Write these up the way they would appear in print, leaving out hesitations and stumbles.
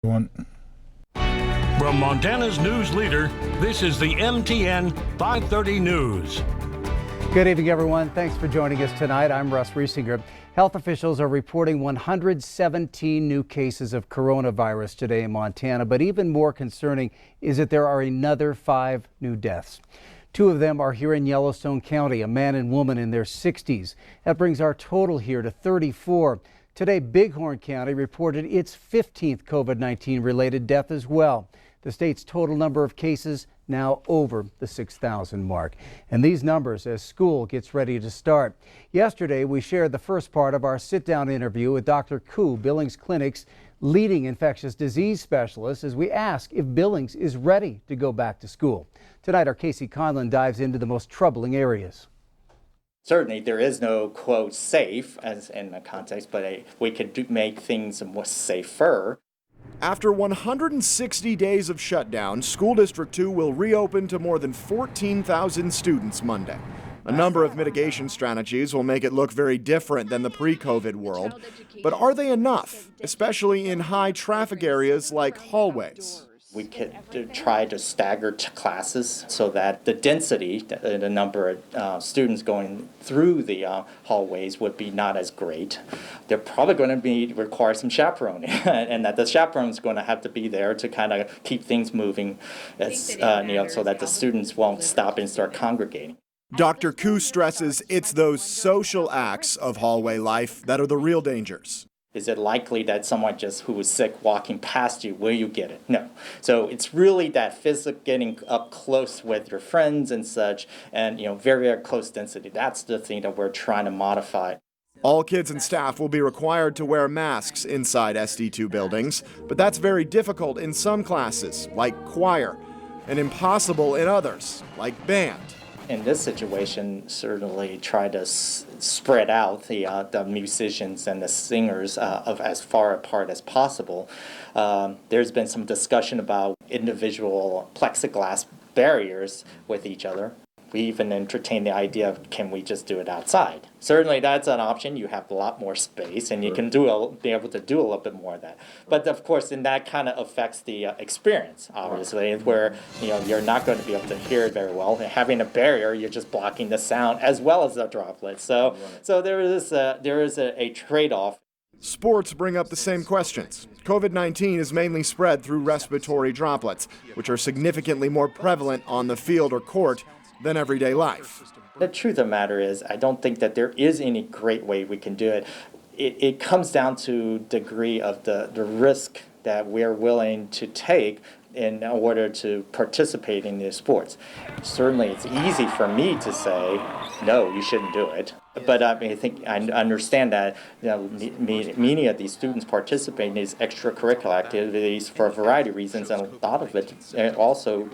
From Montana's news leader, this is the MTN 530 News. Good evening, everyone. Thanks for joining us tonight. I'm Russ RIesinger. Health officials are reporting 117 new cases of coronavirus today in Montana, but even more concerning is that there are another 5 new deaths. 2 of them are here in Yellowstone County, a man and woman in their 60s. That brings our total here to 34. Today, Bighorn County reported its 15th COVID-19 related death as well. The state's total number of cases now over the 6,000 mark. And these numbers as school gets ready to start. Yesterday, we shared the first part of our sit-down interview with Dr. Koo, Billings Clinic's leading infectious disease specialist, as we ask if Billings is ready to go back to school. Tonight, our Casey Conlon dives into the most troubling areas. Certainly, there is no, quote, safe as in the context, but we could make things more safer. After 160 days of shutdown, School District 2 will reopen to more than 14,000 students Monday. A number of mitigation strategies will make it look very different than the pre-COVID world. But are they enough, especially in high traffic areas like hallways? We could try to stagger classes so that the density, the number of students going through the hallways would be not as great. They're probably going to require some chaperoning, and that the chaperone is going to have to be there to kind of keep things moving, as so that the students won't stop and start congregating. Dr. Koo stresses it's those social acts of hallway life that are the real dangers. Is it likely that someone just who was sick walking past you, will you get it? No. So it's really that physical getting up close with your friends and such, and very, very close density. That's the thing that we're trying to modify. All kids and staff will be required to wear masks inside SD2 buildings, but that's very difficult in some classes, like choir, and impossible in others, like band. In this situation, certainly try to spread out the musicians and the singers of as far apart as possible. There's been some discussion about individual plexiglass barriers with each other. We even entertain the idea of, can we just do it outside? Certainly that's an option. You have a lot more space and you can be able to do a little bit more of that. But of course, then that kind of affects the experience, obviously, where you're not going to be able to hear it very well. And having a barrier, you're just blocking the sound as well as the droplets. So there is a trade-off. Sports bring up the same questions. COVID-19 is mainly spread through respiratory droplets, which are significantly more prevalent on the field or court than everyday life. The truth of the matter is, I don't think that there is any great way we can do it. It comes down to degree of the risk that we're willing to take in order to participate in these sports. Certainly, it's easy for me to say, no, you shouldn't do it. But I think I understand that many of these students participate in these extracurricular activities for a variety of reasons, and a lot of it also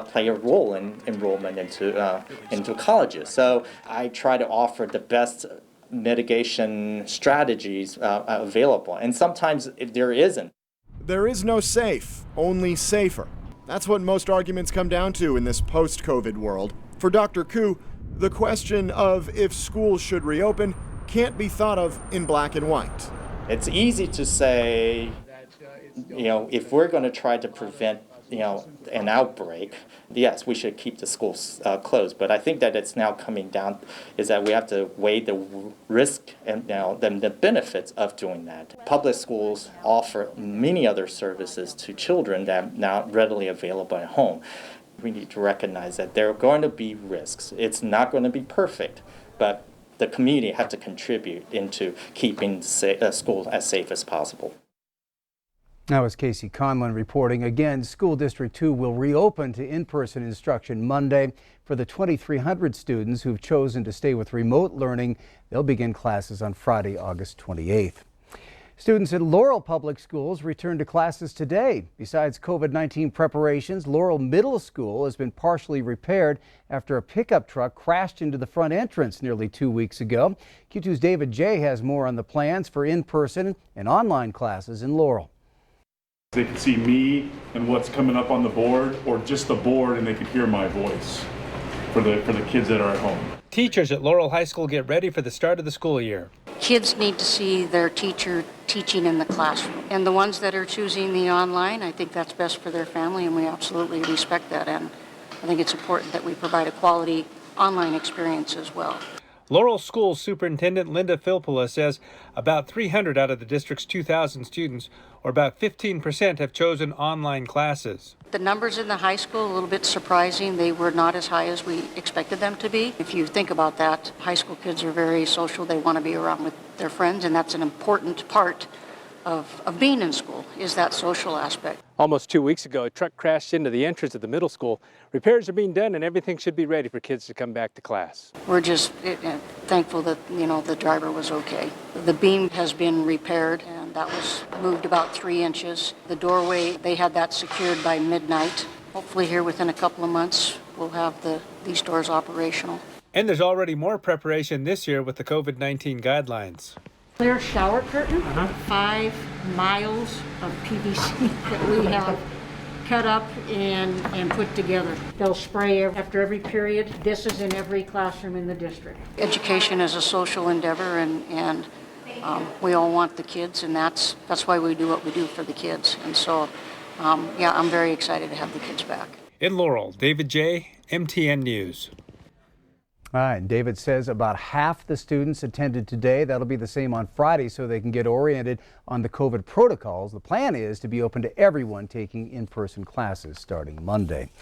play a role in enrollment into colleges. So I try to offer the best mitigation strategies available, and sometimes there isn't. There is no safe, only safer. That's what most arguments come down to in this post-COVID world. For Dr. Koo, the question of if schools should reopen can't be thought of in black and white. It's easy to say, if we're going to try to prevent, an outbreak, yes, we should keep the schools closed. But I think that it's now coming down is that we have to weigh the risk and the benefits of doing that. Public schools offer many other services to children that are now readily available at home. We need to recognize that there are going to be risks. It's not going to be perfect, but the community has to contribute into keeping schools as safe as possible. That was Casey Conlon reporting. Again, School District 2 will reopen to in-person instruction Monday. For the 2,300 students who've chosen to stay with remote learning, they'll begin classes on Friday, August 28th. Students at Laurel Public Schools return to classes today. Besides COVID-19 preparations, Laurel Middle School has been partially repaired after a pickup truck crashed into the front entrance nearly 2 weeks ago. Q2's David J. has more on the plans for in-person and online classes in Laurel. They could see me and what's coming up on the board, or just the board, and they could hear my voice. for the kids that are at home. Teachers at Laurel High School get ready for the start of the school year. Kids need to see their teacher teaching in the classroom. And the ones that are choosing the online, I think that's best for their family, and we absolutely respect that. And I think it's important that we provide a quality online experience as well. Laurel School Superintendent Linda Philpola says about 300 out of the district's 2,000 students, or about 15%, have chosen online classes. The numbers in the high school, a little bit surprising. They were not as high as we expected them to be. If you think about that, high school kids are very social. They want to be around with their friends, and that's an important part of being in school, is that social aspect. Almost 2 weeks ago, a truck crashed into the entrance of the middle school. Repairs are being done and everything should be ready for kids to come back to class. We're just thankful that, the driver was okay. The beam has been repaired and that was moved about 3 inches. The doorway, they had that secured by midnight. Hopefully here within a couple of months, we'll have these doors operational. And there's already more preparation this year with the COVID-19 guidelines. Clear shower curtain, 5 miles of PVC that we have cut up and put together. They'll spray after every period. This is in every classroom in the district. Education is a social endeavor, and we all want the kids, and that's why we do what we do for the kids. And so, I'm very excited to have the kids back. In Laurel, David J., MTN News. All right, David says about half the students attended today. That'll be the same on Friday so they can get oriented on the COVID protocols. The plan is to be open to everyone taking in-person classes starting Monday.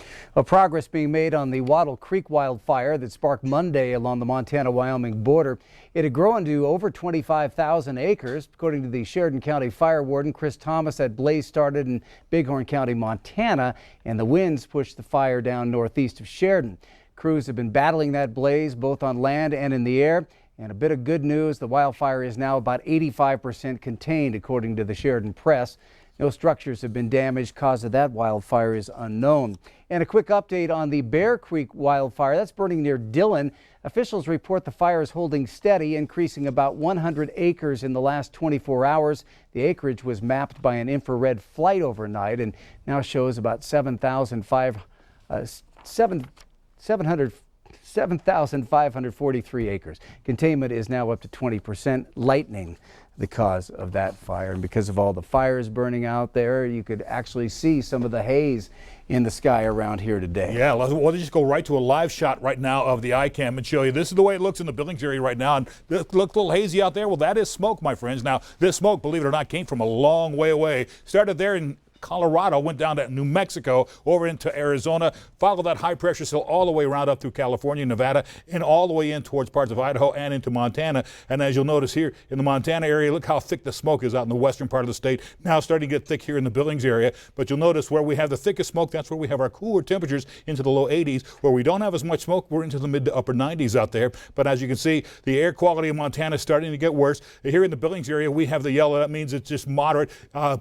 Progress being made on the Wattle Creek wildfire that sparked Monday along the Montana-Wyoming border. It had grown to over 25,000 acres. According to the Sheridan County Fire Warden, Chris Thomas, that blaze started in Bighorn County, Montana, and the winds pushed the fire down northeast of Sheridan. Crews have been battling that blaze both on land and in the air. And a bit of good news, the wildfire is now about 85% contained, according to the Sheridan Press. No structures have been damaged. Cause of that wildfire is unknown. And a quick update on the Bear Creek wildfire that's burning near Dillon. Officials report the fire is holding steady, increasing about 100 acres in the last 24 hours. The acreage was mapped by an infrared flight overnight and now shows about 7,543 acres. Containment is now up to 20%, lightening the cause of that fire. And because of all the fires burning out there, you could actually see some of the haze in the sky around here today. Yeah, let's just go right to a live shot right now of the iCam and show you. This is the way it looks in the Billings area right now. And it looks a little hazy out there. Well, that is smoke, my friends. Now, this smoke, believe it or not, came from a long way away. Started there in Colorado, went down to New Mexico, over into Arizona, followed that high pressure cell all the way around up through California, Nevada, and all the way in towards parts of Idaho and into Montana. And as you'll notice here in the Montana area, look how thick the smoke is out in the western part of the state. Now starting to get thick here in the Billings area. But you'll notice where we have the thickest smoke, that's where we have our cooler temperatures into the low 80s. Where we don't have as much smoke, we're into the mid to upper 90s out there. But as you can see, the air quality in Montana is starting to get worse. Here in the Billings area, we have the yellow. That means it's just moderate.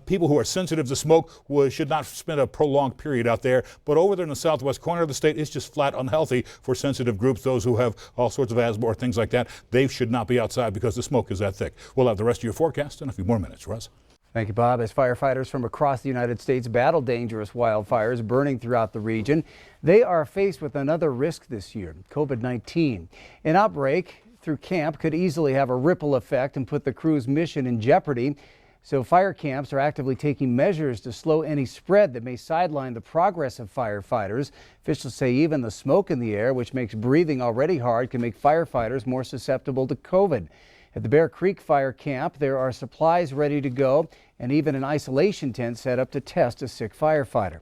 People who are sensitive to smoke should not spend a prolonged period out there. But over there in the southwest corner of the state, it's just flat unhealthy for sensitive groups, those who have all sorts of asthma or things like that. They should not be outside because the smoke is that thick. We'll have the rest of your forecast in a few more minutes. Russ? Thank you, Bob. As firefighters from across the United States battle dangerous wildfires burning throughout the region, they are faced with another risk this year, COVID-19. An outbreak through camp could easily have a ripple effect and put the crew's mission in jeopardy. So fire camps are actively taking measures to slow any spread that may sideline the progress of firefighters. Officials say even the smoke in the air, which makes breathing already hard, can make firefighters more susceptible to COVID. At the Bear Creek Fire Camp, there are supplies ready to go and even an isolation tent set up to test a sick firefighter.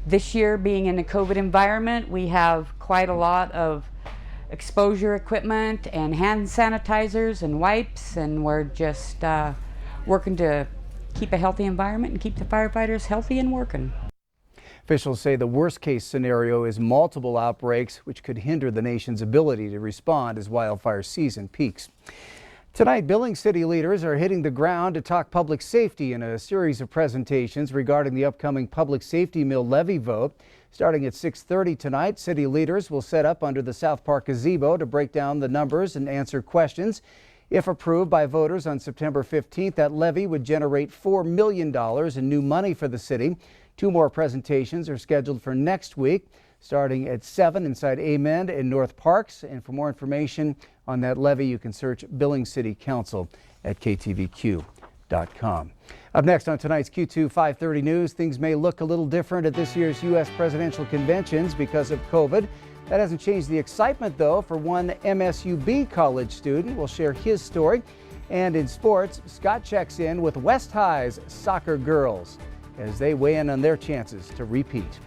This year, being in a COVID environment, we have quite a lot of exposure equipment and hand sanitizers and wipes, and we're just working to keep a healthy environment and keep the firefighters healthy and working. Officials say the worst case scenario is multiple outbreaks, which could hinder the nation's ability to respond as wildfire season peaks. Tonight, Billings City leaders are hitting the ground to talk public safety in a series of presentations regarding the upcoming public safety mill levy vote. Starting at 6:30 tonight, city leaders will set up under the South Park gazebo to break down the numbers and answer questions. If approved by voters on September 15th, that levy would generate $4 million in new money for the city. 2 more presentations are scheduled for next week. starting at 7 inside Amend in North Parks. And for more information on that levy, you can search Billings City Council at ktvq.com. Up next on tonight's Q2 530 News, things may look a little different at this year's U.S. presidential conventions because of COVID. That hasn't changed the excitement, though, for one MSUB college student. We'll share his story. And in sports, Scott checks in with West High's soccer girls as they weigh in on their chances to repeat.